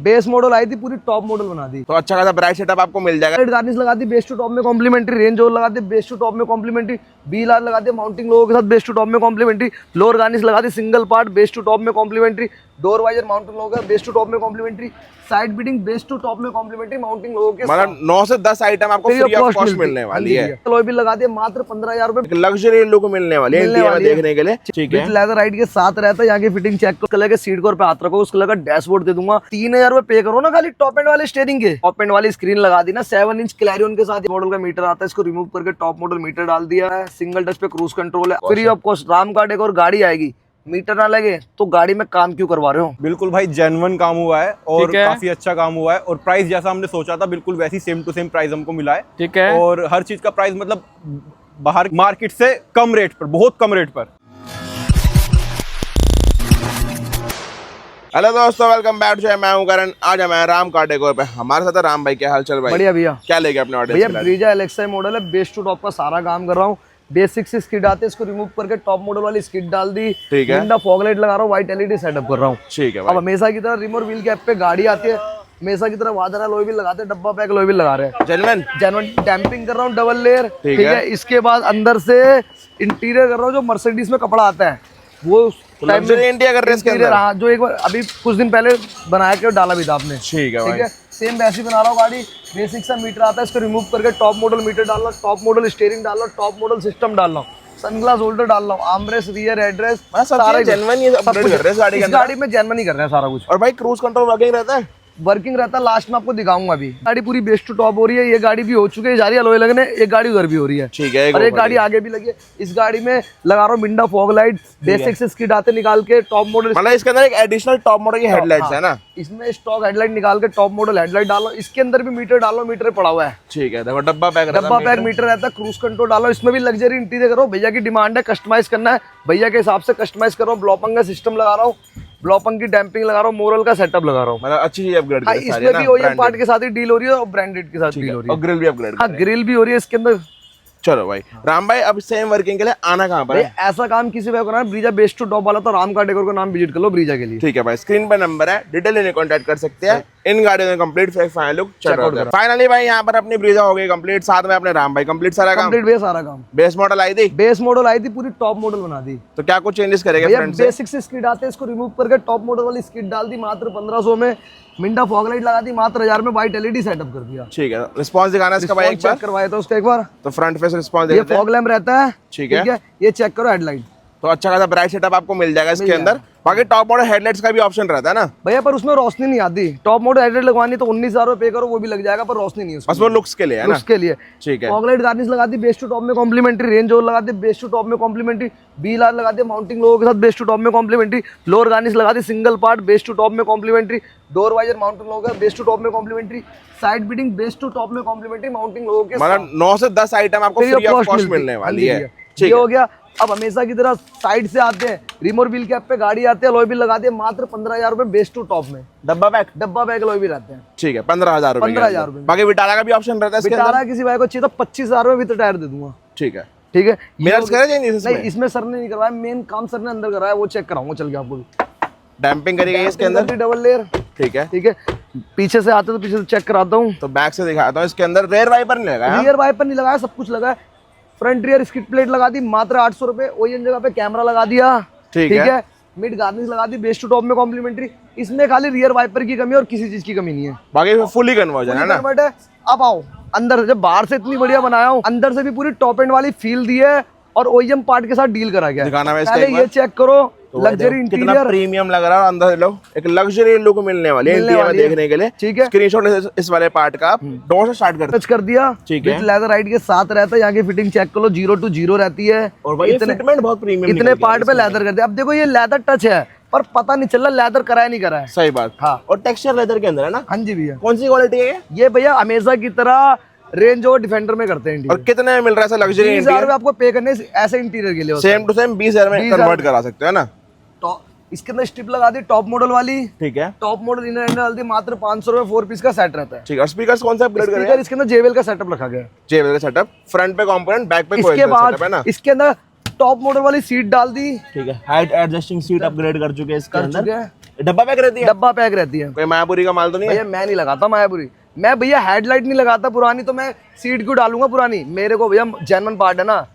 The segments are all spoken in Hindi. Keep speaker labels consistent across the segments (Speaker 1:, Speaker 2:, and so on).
Speaker 1: बेस मॉडल आई थी, पूरी टॉप मॉडल बना दी।
Speaker 2: तो अच्छा खासा ब्राइट सेटअप आपको मिल जाएगा।
Speaker 1: गार्निश लगा दी बेस टू टॉप में कॉम्प्लीमेंट्री, रेंज ओवर लगा दी बेस टू टॉप में कॉम्प्लीमेंट्री, बील आर लगा दी माउंटिंग लोगों के साथ बेस टू टॉप में कॉम्प्लीमेंट्री, लोअर गार्निश लगा दी single part base to top में कॉम्प्लीमेंट्री, डोर वाइजर माउंटिंग लोगों का बेस टू टॉप में complimentary, side beading base to top में कॉम्प्लीमेंट्री माउंटिंग लोगों के
Speaker 2: मतलब 9 से 10 आइटम आपको फ्री ऑफ कॉस्ट मिलने वाली है।
Speaker 1: अलॉय व्हील लगा दिए मात्र 15,000 रुपए,
Speaker 2: लग्जरी लुक मिलने वाली है इंडिया में देखने के लिए। ठीक है,
Speaker 1: लेदर राइड के साथ रहता है। यहाँ की फिटिंग चेक करो, कलर के सीट कवर पे हाथ रखो, उस कलर का डैशबोर्ड दे दूंगा। 3,000 रुपए पे करो ना खाली टॉप एंड वाले स्टीयरिंग के। टॉप एंड वाली स्क्रीन लगा दी ना, 7 इंच क्लैरियन के साथ मॉडल का मीटर आता है, इसको रिमूव करके टॉप मॉडल मीटर डाल दिया है। सिंगल टच पे क्रूज कंट्रोल है, free of cost. Ram card एक और गाड़ी आएगी, मीटर ना लगे तो गाड़ी में काम क्यों करवा रहे हो।
Speaker 3: बिल्कुल भाई जेन्युइन काम हुआ है और काफी अच्छा काम हुआ है, और प्राइस जैसा हमने सोचा था बिल्कुल वैसी सेम टू सेम प्राइस हमको मिला है।
Speaker 1: ठीक है,
Speaker 3: और हर चीज का प्राइस मतलब बाहर मार्केट से कम रेट पर, बहुत कम रेट पर।
Speaker 2: हेलो दोस्तों, वेलकम बैक टू, मैं हूं करण। आज मैं राम कार्ड डेकोर पे, हमारे साथ है राम भाई। क्या हाल चाल भाई?
Speaker 1: बढ़िया भैया।
Speaker 2: क्या लेके अपने ऑर्डर?
Speaker 1: भैया ब्रीजा एलेक्सा मॉडल है, बेस टू टॉप का सारा काम कर रहा हूँ। बेसिक से स्किड आते हैं, इसको रिमूव करके टॉप मॉडल वाली स्किड डाल दी।
Speaker 2: ठीक है,
Speaker 1: विंडो फॉग लाइट लगा रहा हूँ, व्हाइट एलईडी सेटअप कर रहा हूँ।
Speaker 2: ठीक है
Speaker 1: अब
Speaker 2: भाई।
Speaker 1: हमेशा की तरह रिमोट व्हील कैप पे गाड़ी आती है, हमेशा की तरह वादरा लोई व्हील लगाते हैं, डब्बा पैक लोई व्हील लगा रहे हैं। जेन्युइन डैम्पिंग कर रहा हूँ, डबल लेयर। ठीक है, इसके बाद अंदर से इंटीरियर कर रहा हूँ, जो मर्सिडीज में कपड़ा आता है वो
Speaker 2: इंटीरियर
Speaker 1: जो एक बार अभी कुछ दिन पहले बनाया के डाला भी था आपने।
Speaker 2: ठीक है भाई,
Speaker 1: सेम वैसी बना रहा हूँ गाड़ी। बेसिक सा मीटर आता है, इसको रिमूव करके टॉप मॉडल मीटर डाल रहा, टॉप मॉडल स्टीयरिंग डाल रहा, टॉप मॉडल सिस्टम डाल रहा हूँ, सनग्लास होल्डर डाल रहा हूँ, आर्मरेस्ट, रियर एड्रेस,
Speaker 2: सारे जेन्युइन ये अपग्रेड कर रहे हैं गाड़ी के अंदर।
Speaker 1: गाड़ी में जेन्युइन ही कर रहे हैं सारा कुछ।
Speaker 2: और भाई क्रूज कंट्रोल वर्किंग रहता है?
Speaker 1: वर्किंग रहता है, लास्ट में आपको दिखाऊंगा। अभी गाड़ी पूरी बेस टू टॉप हो रही है, ये गाड़ी भी हो चुकी है, जा रही है अलॉय लगने, एक गाड़ी उधर भी हो रही है।
Speaker 2: ठीक है,
Speaker 1: और एक गाड़ी आगे भी लगी है। इस गाड़ी में लगा रहा हूँ विंडो फॉग लाइट, बेसिक से स्किड आते निकाल के टॉप मॉडल,
Speaker 2: मतलब इसके अंदर एक एडिशनल टॉप मॉडल की हेडलाइट्स है ना?
Speaker 1: इसमें स्टॉक हेडलाइट निकाल के टॉप मॉडल हेडलाइट डालो। इसके अंदर भी मीटर डालो, मीटर पड़ा हुआ है।
Speaker 2: ठीक है, देखो डब्बा पैक
Speaker 1: मीटर रहता है, क्रूज कंट्रोल डालो। इसमें भी लग्जरी इंटीरियर करो, भैया की डिमांड है, कस्टमाइज करना है, भैया के हिसाब से कस्टमाइज करो। ब्लॉपंग का सिस्टम लगा रहा हूँ, ब्लॉपंग की डैम्पिंग लगा रहा हूँ, मोरल का सेटअप लगा रहा हूँ।
Speaker 2: मतलब अच्छी चीज अपग्रेड कर रहे हैं।
Speaker 1: इसमें भी ओईएम पार्ट के साथ ही डील हो रही है और ब्रांडेड के साथ डील हो रही है,
Speaker 2: और ग्रिल भी अपग्रेड।
Speaker 1: हाँ, ग्रिल भी हो रही है इसके अंदर।
Speaker 2: चलो भाई, राम भाई अब सेम वर्किंग के लिए आना कहाँ पर है?
Speaker 1: ऐसा काम किसी को करना है, ब्रीजा बेस टू टॉप वाला, तो राम कार्ड डेकोर का नाम विजिट कर लो ब्रीजा के लिए।
Speaker 2: ठीक है भाई, स्क्रीन पर नंबर है, डिटेल इन्हें कांटेक्ट कर सकते हैं। इन गाड़ियों में कंप्लीट फाइनल लुक चेकआउट करो। फाइनली भाई यहाँ पर अपनी ब्रीजा हो गई कंप्लीट, साथ में अपने राम भाई कंप्लीट सारा काम।
Speaker 1: कंप्लीट सारा काम।
Speaker 2: बेस मॉडल आई थी,
Speaker 1: बेस मॉडल आई थी, पूरी टॉप मॉडल बना दी।
Speaker 2: तो क्या कुछ चेंजेस करेगा?
Speaker 1: बेसिक से स्किड आते हैं, इसको रिमूव करके टॉप मॉडल वाली स्किड डाल दी मात्र 1500 में। मिंडा फॉग लाइट लगा दी मात्र 1000 में, व्हाइट एलईडी सेटअप कर दिया।
Speaker 2: ठीक है, रिस्पांस दिखाना इसका भाई, एक बार
Speaker 1: करवाया था उसका एक बार।
Speaker 2: तो फ्रंट फेस रिस्पांस
Speaker 1: ये फॉग लैम्प रहता है। ठीक है, ये चेक करो हेडलाइट,
Speaker 2: तो अच्छा खासा ब्राइट सेटअप आपको मिल जाएगा इसके अंदर। बाकी टॉप मॉडल हेडलाइट्स का भी ऑप्शन रहता है ना
Speaker 1: भैया, पर उसमें रोशनी नहीं आती। टॉप मॉडल हेडलाइट लगवानी तो 19,000 रुपए पे करो, वो भी लग जाएगा, पर रोशनी नहीं है
Speaker 2: बस वो लुक्स के लिए है ना?
Speaker 1: लुक्स के लिए।
Speaker 2: ठीक है,
Speaker 1: फॉग लाइट गार्निश लगा दी बेस टू टॉप में कॉम्प्लीमेंट्री, रेंज ओवर लगा दी बेस टू टॉप में कॉम्प्लीमेंट्री, बील आर लगा दी माउंटिंग लोगों के साथ बेस टू टॉप में कॉम्प्लीमेंट्री, लोअर गार्निश लगा दी single part base to top में कॉम्प्लीमेंट्री, डोर वाइजर माउंटिंग लोगों का बेस टू टॉप में complimentary, side beading base to top में कॉम्प्लीमेंट्री माउंटिंग लोगों के।
Speaker 2: मतलब 9 से 10 आइटम आपको फ्री ऑफ कॉस्ट मिलने वाली है।
Speaker 1: ठीक हो गया। अब हमेशा की तरह साइड से आते हैं, रिमोट व्हील कैप पे गाड़ी आते हैं, अलॉय व्हील लगा दिए मात्र 15,000 रुपए बेस टू टॉप में। डब्बा पैक अलॉय व्हील रहते हैं।
Speaker 2: ठीक है, 15,000 रुपए।
Speaker 1: 15,000 रुपए।
Speaker 2: बाकी विटारा का भी ऑप्शन रहता है इसके अंदर।
Speaker 1: विटारा किसी भाई को चाहिए तो 25,000 में विद टायर दे दूंगा।
Speaker 2: ठीक है,
Speaker 1: ठीक है।
Speaker 2: मिरर्स करे नहीं
Speaker 1: नहीं, इसमें सर ने नहीं करवाया, मेन काम सर ने अंदर कराया, वो चेक कराऊंगा चल के आपको।
Speaker 2: डैम्पिंग करेगा इसके अंदर,
Speaker 1: डबल लेयर।
Speaker 2: ठीक है,
Speaker 1: ठीक है। पीछे से आते तो पीछे से चेक कराता हूँ,
Speaker 2: तो बैक से दिखाता हूँ। इसके अंदर रेयर वाइपर नहीं लगा,
Speaker 1: रियर वाइपर नहीं लगाया, सब कुछ लगा है। फ्रंट रियर स्किड प्लेट लगा दी मात्र 800 रुपए। ओईएम जगह पे कैमरा लगा दिया। ठीक है। मिड गार्निश लगा दी बेस टू टॉप में कॉम्प्लीमेंट्री। इसमें खाली रियर वाइपर की कमी है और किसी चीज की कमी नहीं है,
Speaker 2: बाकी फुली कन्वर्जन है ना?
Speaker 1: अब आओ अंदर, जब बाहर से इतनी बढ़िया बनाया हूँ, अंदर से भी पूरी टॉप एंड वाली फील दी है और ओईएम पार्ट के साथ डील करा गया है। पहले ये चेक करो, लग्जरी इंटीरियर,
Speaker 2: प्रीमियम लग रहा है। अंदर लो एक लग्जरी लुक मिलने वाली है इंडिया में देखने के लिए।
Speaker 1: ठीक है,
Speaker 2: स्क्रीनशॉट इस वाले पार्ट का आप डोर से स्टार्ट
Speaker 1: टच कर दिया।
Speaker 2: ठीक है,
Speaker 1: लेदर राइड के साथ रहता है। यहाँ की फिटिंग चेक करो, 0 to 0 रहती है।
Speaker 2: और भाई फिटमेंट बहुत प्रीमियम,
Speaker 1: इतने पार्ट पे लेदर कर दिया। अब देखो ये लेदर टच है, पर पता नहीं चल रहा लेदर कराया नहीं कराया।
Speaker 2: सही बात।
Speaker 1: हाँ,
Speaker 2: और टेक्सचर लेदर के अंदर है ना?
Speaker 1: हाँ जी भैया।
Speaker 2: कौन सी क्वालिटी है
Speaker 1: ये भैया? हमेशा की तरह रेंज ओवर डिफेंडर में करते हैं।
Speaker 2: और कितने में मिल रहा है ऐसा लग्जरी?
Speaker 1: 20,000 रुपए आपको पे करने ऐसे इंटीरियर के लिए।
Speaker 2: सेम टू सेम 20,000 में कन्वर्ट करा सकते हो ना?
Speaker 1: इसके अंदर स्ट्रिप लगा दी टॉप मॉडल वाली।
Speaker 2: ठीक है,
Speaker 1: टॉप मॉडल इनर एंड डाल दी मात्र 500 रुपए। 4 पीस का सेट रहता है।
Speaker 2: ठीक है। और स्पीकर्स कौन सा अपग्रेड करेंगे?
Speaker 1: इसके अंदर जेवेल का सेटअप रखा गया है।
Speaker 2: जेवेल का सेटअप, फ्रंट पे कंपोनेंट, बैक पे
Speaker 1: इसके बाद इसके अंदर टॉप मॉडल वाली सीट डाल दी।
Speaker 2: ठीक है, हाइट एडजस्टिंग सीट अपग्रेड कर चुके हैं इसके अंदर। डब्बा पैक रहती है,
Speaker 1: डब्बा पैक रहती है।
Speaker 2: कोई मायापुरी का माल तो नहीं है?
Speaker 1: भैया मैं नहीं लगाता मायापुरी, मैं भैया हेडलाइट नहीं लगाता पुरानी, तो मैं सीट क्यों डालूंगा पुरानी? मेरे को भैया जेन्युइन पार्ट है ना,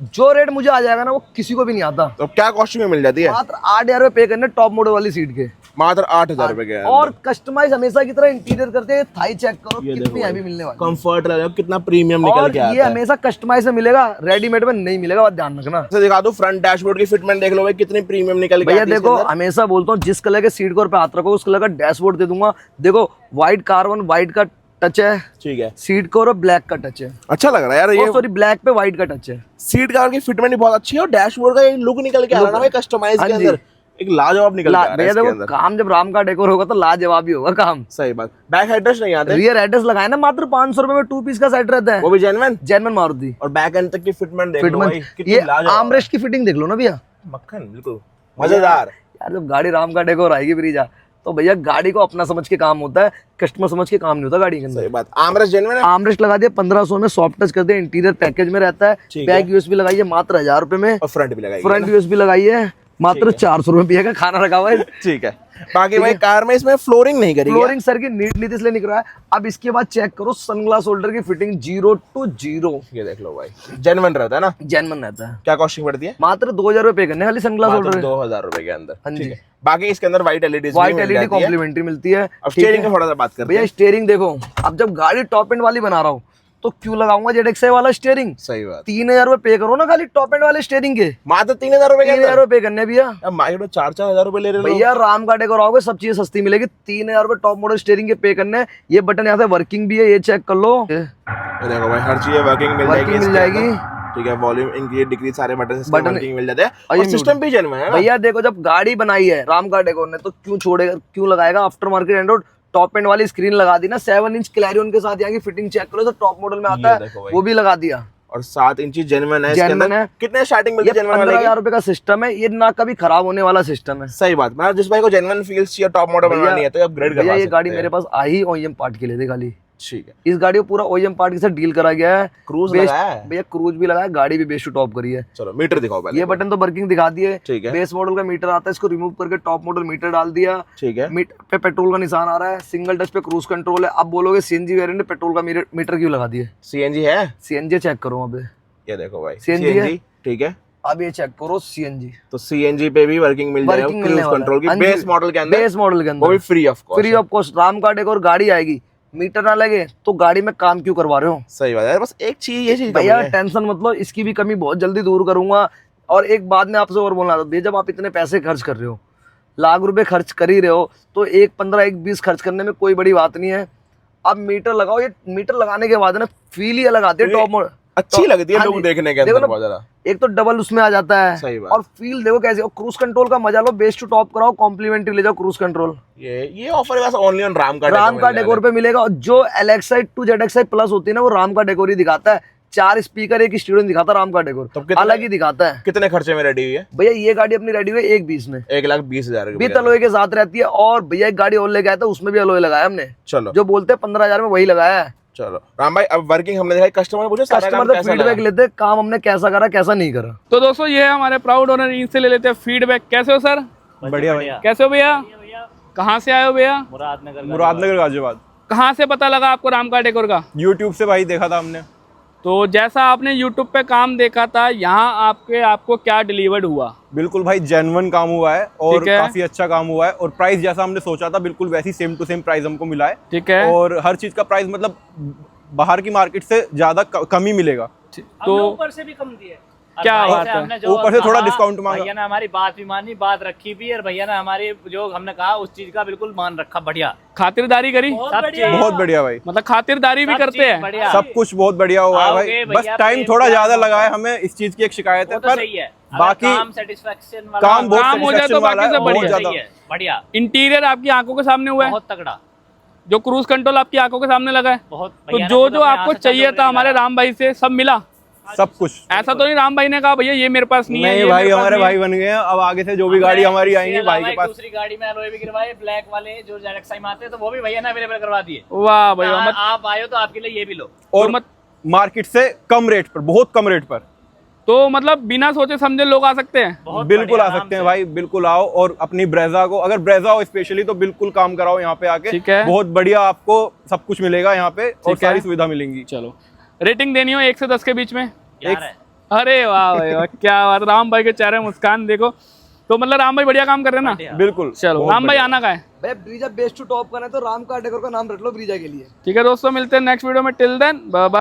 Speaker 1: जो रेट मुझे आ जाएगा ना वो किसी को भी नहीं आता।
Speaker 2: तो क्या कॉस्टिंग में मिल जाती है?
Speaker 1: मात्र 8,000 रुपए पे करने टॉप मॉडल वाली सीट के,
Speaker 2: मात्र 8,000 रुपए के।
Speaker 1: और कस्टमाइज हमेशा की तरह इंटीरियर करते हैं। थाई चेक करो कितनी हैवी मिलने वाली,
Speaker 2: कंफर्ट लग रहा है, कितना प्रीमियम निकल
Speaker 1: और
Speaker 2: के आता
Speaker 1: ये
Speaker 2: है।
Speaker 1: हमेशा कस्टमाइज में मिलेगा, रेडीमेड में नहीं मिलेगा, बात ध्यान रखना।
Speaker 2: ऐसे दिखा दो, फ्रंट डैशबोर्ड की फिटमेंट देख लो भाई, कितनी प्रीमियम निकल के
Speaker 1: भैया
Speaker 2: आती है
Speaker 1: देखो,
Speaker 2: इसके अंदर।
Speaker 1: हमेशा बोलता हूँ जिस कलर के सीट कवर पे हाथ रखो उस कलर का डैशबोर्ड दे दूंगा। देखो व्हाइट कार्बन व्हाइट का टच है
Speaker 2: ठीक है,
Speaker 1: सीट कवर, और ब्लैक का टच है।
Speaker 2: अच्छा लग रहा है यार ये।
Speaker 1: सॉरी, ब्लैक पे व्हाइट का टच है।
Speaker 2: सीट कवर की फिटमेंट भी बहुत अच्छी है, और डैशबोर्ड का ये लुक निकल के आ रहा है ना भाई, कस्टमाइज के
Speaker 1: हाँ जी।
Speaker 2: अंदर एक लाजवाब निकल के आ रहा है
Speaker 1: भैया
Speaker 2: इसके
Speaker 1: देखो,
Speaker 2: अंदर।
Speaker 1: काम जब राम का डेकोर होगा तो लाजवाब ही होगा काम।
Speaker 2: सही बात। बैक हेडरेस्ट नहीं आते,
Speaker 1: रियर एड्रेस लगाए ना, मात्र 500 रुपए में 2 पीस का सेट रहता है,
Speaker 2: वो भी जेन्युइन।
Speaker 1: जेन्युइन मारुति
Speaker 2: और बैक एंड तक की फिटमेंट देख लो भाई,
Speaker 1: फिटमेंट।
Speaker 2: कितनी
Speaker 1: ये
Speaker 2: लाजवाब
Speaker 1: आर्मरेस्ट की फिटिंग देख लो ना भैया,
Speaker 2: मक्खन, बिल्कुल मजेदार।
Speaker 1: यार जब गाड़ी राम का डेकोर आएगी ब्रीजा, तो भैया गाड़ी को अपना समझ के काम होता है, कस्टमर समझ के काम नहीं होता गाड़ी के अंदर।
Speaker 2: सही बात। आर्मरेस्ट जेन्युइन है,
Speaker 1: आर्मरेस्ट लगा दिया 1500 में, सॉफ्ट टच कर दिया, इंटीरियर पैकेज में रहता है,
Speaker 2: ठीक
Speaker 1: बैक यूएसबी लगाइए मात्र 1000 रुपए में,
Speaker 2: और फ्रंट भी लगाई
Speaker 1: फ्रंट यूएसबी लगाइए मात्र 400 रुपए का खाना रखा हुआ है।
Speaker 2: ठीक है। बाकी भाई कार में इसमें फ्लोरिंग नहीं करी है।
Speaker 1: फ्लोरिंग सर की नीट इसलिए निकल रहा है। अब इसके बाद चेक करो सनग्लास होल्डर की फिटिंग 0 to 0,
Speaker 2: ये देख लो भाई, जेन्युइन रहता है ना।
Speaker 1: जेन्युइन रहता है।
Speaker 2: क्या कॉस्टिंग पड़ती है?
Speaker 1: मात्र 2000 रुपए पे करने खाली सनग्लास होल्डर,
Speaker 2: 2000 रुपए के अंदर।
Speaker 1: हाँ
Speaker 2: ठीक
Speaker 1: जी।
Speaker 2: है। बाकी इसके अंदर white LED
Speaker 1: white LED complimentary मिलती है।
Speaker 2: अब स्टीयरिंग का थोड़ा सा बात करते
Speaker 1: भैया
Speaker 2: हैं।
Speaker 1: स्टीयरिंग देखो, अब जब गाड़ी टॉप एंड वाली बना रहा हूँ तो क्यों लगाऊंगा ZXi वाला स्टीयरिंग?
Speaker 2: सही बात।
Speaker 1: 3000 रुपए पे करो ना खाली टॉप एंड वाले स्टीयरिंग के,
Speaker 2: मात्र 3000 रुपए के
Speaker 1: 3000
Speaker 2: अंदर।
Speaker 1: रुपए करने भैया।
Speaker 2: अब मार्केट में 4-4 रुपए ले रहे हो।
Speaker 1: भैया राम का डेकोर आओगे सब चीजें सस्ती मिलेगी, 3000 रुपए टॉप मॉडल स्टीयरिंग के पे करने। ये बटन यहाँ से वर्किंग भी है, ये चेक कर लो,
Speaker 2: ये देखो भाई, हर चीज वर्किंग मिल जाएगी,
Speaker 1: मिल जाएगी।
Speaker 2: ठीक है। वॉल्यूम इंक्रीज डिक्रीज सारे बटन
Speaker 1: बटन
Speaker 2: वर्किंग मिल जाते हैं,
Speaker 1: और
Speaker 2: और
Speaker 1: ये
Speaker 2: सिस्टम भी जेन्युइन है ना।
Speaker 1: भैया देखो, जब गाड़ी बनाई है राम का डेकोर ने तो क्यों छोड़ेगा, क्यों लगाएगा after market Android top and वाली स्क्रीन लगा दी ना, 7 इंच क्लैरियन के साथ। यहाँ की फिटिंग चेक करो, तो टॉप मॉडल में आता
Speaker 2: ये
Speaker 1: है
Speaker 2: देखो भाई।
Speaker 1: वो भी लगा दिया,
Speaker 2: और 7 इंची जेन्युइन है इसके
Speaker 1: जेन्युइन
Speaker 2: अंदर।
Speaker 1: है।
Speaker 2: कितने स्टार्टिंग मिलती
Speaker 1: ये
Speaker 2: है जेन्युइन वाले
Speaker 1: 15,000 रुपए का सिस्टम है, ये ना कभी खराब होने वाला सिस्टम है।
Speaker 2: सही बात। मतलब जिस भाई को जेन्युइन फील्स चाहिए, टॉप मॉडल बनवानी है, तो अपग्रेड करवा
Speaker 1: भैया ये
Speaker 2: सकते
Speaker 1: गाड़ी
Speaker 2: हैं।
Speaker 1: मेरे पास आई OEM पार्ट के लिए थी खाली।
Speaker 2: ठीक है।
Speaker 1: इस गाड़ी को पूरा OEM पार्ट के साथ डील करा गया है।
Speaker 2: क्रूज
Speaker 1: बेस-
Speaker 2: लगाया है?
Speaker 1: भैया क्रूज भी लगाया, गाड़ी भी बेस टू टॉप करी है।
Speaker 2: चलो मीटर दिखाओ पहले।
Speaker 1: ये बटन तो वर्किंग दिखा दिए।
Speaker 2: ठीक है।
Speaker 1: बेस मॉडल का मीटर आता है, इसको रिमूव करके टॉप मॉडल मीटर डाल दिया।
Speaker 2: ठीक है।
Speaker 1: मीटर पे पेट्रोल का निशान आ रहा है, सिंगल टच पे क्रूज कंट्रोल है। अब बोलोगे CNG वेरिएंट में पेट्रोल का मीटर क्यों लगा दिए?
Speaker 2: सीएनजी है,
Speaker 1: CNG चेक करो वहाँ पे,
Speaker 2: ये देखो भाई,
Speaker 1: CNG है।
Speaker 2: ठीक है।
Speaker 1: अब ये चेक करो CNG,
Speaker 2: तो सीएनजी पे भी वर्किंग मिल जाएगा,
Speaker 1: वर्किंग
Speaker 2: क्रूज
Speaker 1: मिलने वाला
Speaker 2: कंट्रोल
Speaker 1: है।
Speaker 2: की
Speaker 1: हाँ जी।
Speaker 2: बेस मॉडल के अंदर,
Speaker 1: बेस मॉडल के
Speaker 2: वो भी
Speaker 1: अंदर
Speaker 2: free of cost.
Speaker 1: Free of cost. Ram का डेकोर गाड़ी आएगी, मीटर ना लगे तो गाड़ी में काम क्यों करवा रहे हो?
Speaker 2: सही बात है। बस एक चीज, ये चीज
Speaker 1: भैया टेंशन मत लो, इसकी भी कमी बहुत जल्दी दूर करूंगा। और एक बात मैं आपसे और बोलना था भैया, जब आप इतने पैसे खर्च कर रहे हो, लाख रुपए खर्च कर ही रहे हो, तो 1-15 1-20 खर्च करने में कोई बड़ी बात नहीं है। अब मीटर लगाओ, ये मीटर लगाने के बाद ना फील ही अलग आती है टॉप मॉडल,
Speaker 2: अच्छी लगती है
Speaker 1: हाँ
Speaker 2: लोग
Speaker 1: जी।
Speaker 2: देखने के
Speaker 1: देखो
Speaker 2: अंदर
Speaker 1: ना,
Speaker 2: बहुत ज्यादा।
Speaker 1: एक तो डबल उसमें आ जाता है।
Speaker 2: सही बात।
Speaker 1: और फील देखो कैसे, और क्रूज कंट्रोल का मजा लो, बेस टू टॉप कराओ, कॉम्प्लीमेंट्री ले जाओ क्रूज कंट्रोल।
Speaker 2: ये ऑफर बस ओनली ऑन राम का
Speaker 1: डेकोर पे मिलेगा। और जो LXi 2 ZXi प्लस होती है ना, वो राम का डेकोर ही दिखाता है। 4 स्पीकर, एक स्टूडियो दिखाता है राम का डेकोर,
Speaker 2: तब कितने-
Speaker 1: अलग ही दिखाता है।
Speaker 2: कितने खर्चे में रेडी हुई है?
Speaker 1: भैया ये गाड़ी अपनी रेडी हुई है 1,20 में,
Speaker 2: 1,20,000
Speaker 1: भी तलोए के साथ रहती है। और भैया एक गाड़ी और लेके आया था, उसमें भी अलोए लगाया हमने,
Speaker 2: चलो
Speaker 1: जो बोलते हैं 15,000 में वही लगाया है।
Speaker 2: चलो राम भाई, अब वर्किंग हमने दिखाई, कस्टमर पूछे सारा काम
Speaker 1: कस्टमर तो
Speaker 2: कैसा
Speaker 1: फीडबैक
Speaker 2: लगा?
Speaker 1: लेते हैं, काम हमने कैसा करा कैसा नहीं करा।
Speaker 4: तो दोस्तों ये है हमारे प्राउड ओनर, इनसे ले लेते हैं फीडबैक। कैसे हो सर?
Speaker 3: बढ़िया भाई।
Speaker 4: कैसे हो भैया? कहाँ से आए हो भैया?
Speaker 3: मुरादनगर गाजियाबाद।
Speaker 4: कहाँ से पता लगा आपको राम का डेकोर का?
Speaker 3: यूट्यूब से भाई देखा था हमने।
Speaker 4: तो जैसा आपने यूट्यूब पे काम देखा था, यहाँ आपको क्या डिलीवर्ड हुआ?
Speaker 3: बिल्कुल भाई जेन्युइन काम हुआ है, और
Speaker 4: ठीक है।
Speaker 3: काफी अच्छा काम हुआ है, और प्राइस जैसा हमने सोचा था बिल्कुल वैसी सेम टू सेम प्राइस हमको मिला है।
Speaker 4: ठीक है।
Speaker 3: और हर चीज का प्राइस मतलब बाहर की मार्केट से ज्यादा कम ही मिलेगा।
Speaker 4: तो
Speaker 5: ऊपर से भी कम दिए।
Speaker 4: क्या
Speaker 5: और
Speaker 4: बात
Speaker 5: भाई से
Speaker 4: है?
Speaker 5: हमने जो
Speaker 3: ऊपर से थोड़ा
Speaker 5: कहा,
Speaker 3: डिस्काउंट मांगा।
Speaker 5: भैया ने हमारी बात भी मानी, बात रखी भी, और भैया ने हमारी जो हमने कहा उस चीज का बिल्कुल मान रखा। बढ़िया,
Speaker 4: खातिरदारी करी?
Speaker 5: सब चीज
Speaker 3: बहुत बढ़िया भाई,
Speaker 4: मतलब खातिरदारी भी
Speaker 5: सब
Speaker 4: करते
Speaker 5: चीज
Speaker 4: हैं?
Speaker 5: बढ़िया।
Speaker 3: सब कुछ बहुत बढ़िया हुआ है भाई।
Speaker 5: आओगे
Speaker 3: बस
Speaker 5: भैया,
Speaker 3: टाइम
Speaker 5: प्रेम
Speaker 3: थोड़ा
Speaker 5: प्यार
Speaker 3: ज्यादा
Speaker 5: मोहब्बत।
Speaker 3: लगा है, हमें इस चीज की एक शिकायत है,
Speaker 5: वो तो
Speaker 3: पर
Speaker 5: सही है।
Speaker 3: बाकी
Speaker 5: काम सेटिस्फेक्शन वाला
Speaker 3: काम बहुत
Speaker 4: काम हो जाए तो
Speaker 3: satisfaction वाला
Speaker 4: बाकी
Speaker 3: है,
Speaker 4: सब
Speaker 3: बहुत
Speaker 4: बढ़िया।
Speaker 3: ज्यादा।
Speaker 5: सही है, बढ़िया,
Speaker 4: इंटीरियर आपकी आंखों के सामने हुआ है,
Speaker 5: बहुत तगड़ा,
Speaker 4: जो क्रूज कंट्रोल आपकी आंखों के सामने लगा है।
Speaker 5: बहुत।
Speaker 4: तो
Speaker 5: भैया ने
Speaker 4: जो
Speaker 5: खुद
Speaker 4: जो
Speaker 5: अपने
Speaker 4: आपको
Speaker 5: हाथ से
Speaker 4: चाहिए
Speaker 5: चालू
Speaker 4: था हमारे
Speaker 5: करा।
Speaker 4: राम भाई से सब मिला?
Speaker 3: सब कुछ।
Speaker 4: ऐसा तो नहीं राम भाई ने कहा भैया ये मेरे पास नहीं है,
Speaker 3: नहीं
Speaker 4: ये
Speaker 3: भाई,
Speaker 4: मेरे पास
Speaker 3: हमारे
Speaker 4: नहीं है?
Speaker 3: भाई बन गए हैं। अब आगे से जो भी गाड़ी हमारी आएंगी
Speaker 5: इसके
Speaker 3: भाई
Speaker 5: अलावा
Speaker 3: के
Speaker 5: एक
Speaker 3: पास।
Speaker 5: दूसरी गाड़ी में अलॉय भी गिरवाए, ब्लैक वाले जो ZXi में आते हैं, तो वो भी भैया ने अवेलेबल करवा दिए।
Speaker 4: वाह भाई वाह,
Speaker 5: आप आए हो तो आपके लिए ये भी लो।
Speaker 3: और
Speaker 4: मत
Speaker 3: मार्केट से कम रेट पर, बहुत कम रेट पर।
Speaker 4: तो मतलब बिना सोचे समझे लोग आ सकते हैं।
Speaker 5: बहुत
Speaker 3: बिल्कुल
Speaker 5: बढ़िया,
Speaker 3: आ
Speaker 5: आराम
Speaker 3: सकते हैं
Speaker 5: से।
Speaker 3: भाई, बिल्कुल आओ और अपनी ब्रेजा को, अगर ब्रेजा हो स्पेशली तो बिल्कुल काम कराओ यहाँ पे आके।
Speaker 4: ठीक है।
Speaker 3: बहुत बढ़िया आपको सब कुछ मिलेगा यहाँ पे और
Speaker 4: ठीक है।
Speaker 3: सारी सुविधा मिलेंगी।
Speaker 4: चलो रेटिंग देनी हो 1 से 10 के बीच में?
Speaker 5: 11 है।
Speaker 4: अरे वाह भाई वाह, क्या बात। राम भाई के चेहरे में मुस्कान देखो। तो मतलब राम भाई बढ़िया काम कर रहे हैं ना?
Speaker 5: बढ़िया।
Speaker 3: बिल्कुल।
Speaker 4: चलो
Speaker 3: बहुत
Speaker 4: राम भाई
Speaker 3: बढ़िया।
Speaker 4: आना का है।
Speaker 1: भाई ब्रीजा बेस्ट टू टॉप करना है तो राम कार डेकोर का नाम रख लो ब्रीजा के लिए।
Speaker 4: ठीक है दोस्तों, मिलते हैं नेक्स्ट वीडियो में। Till then bye bye.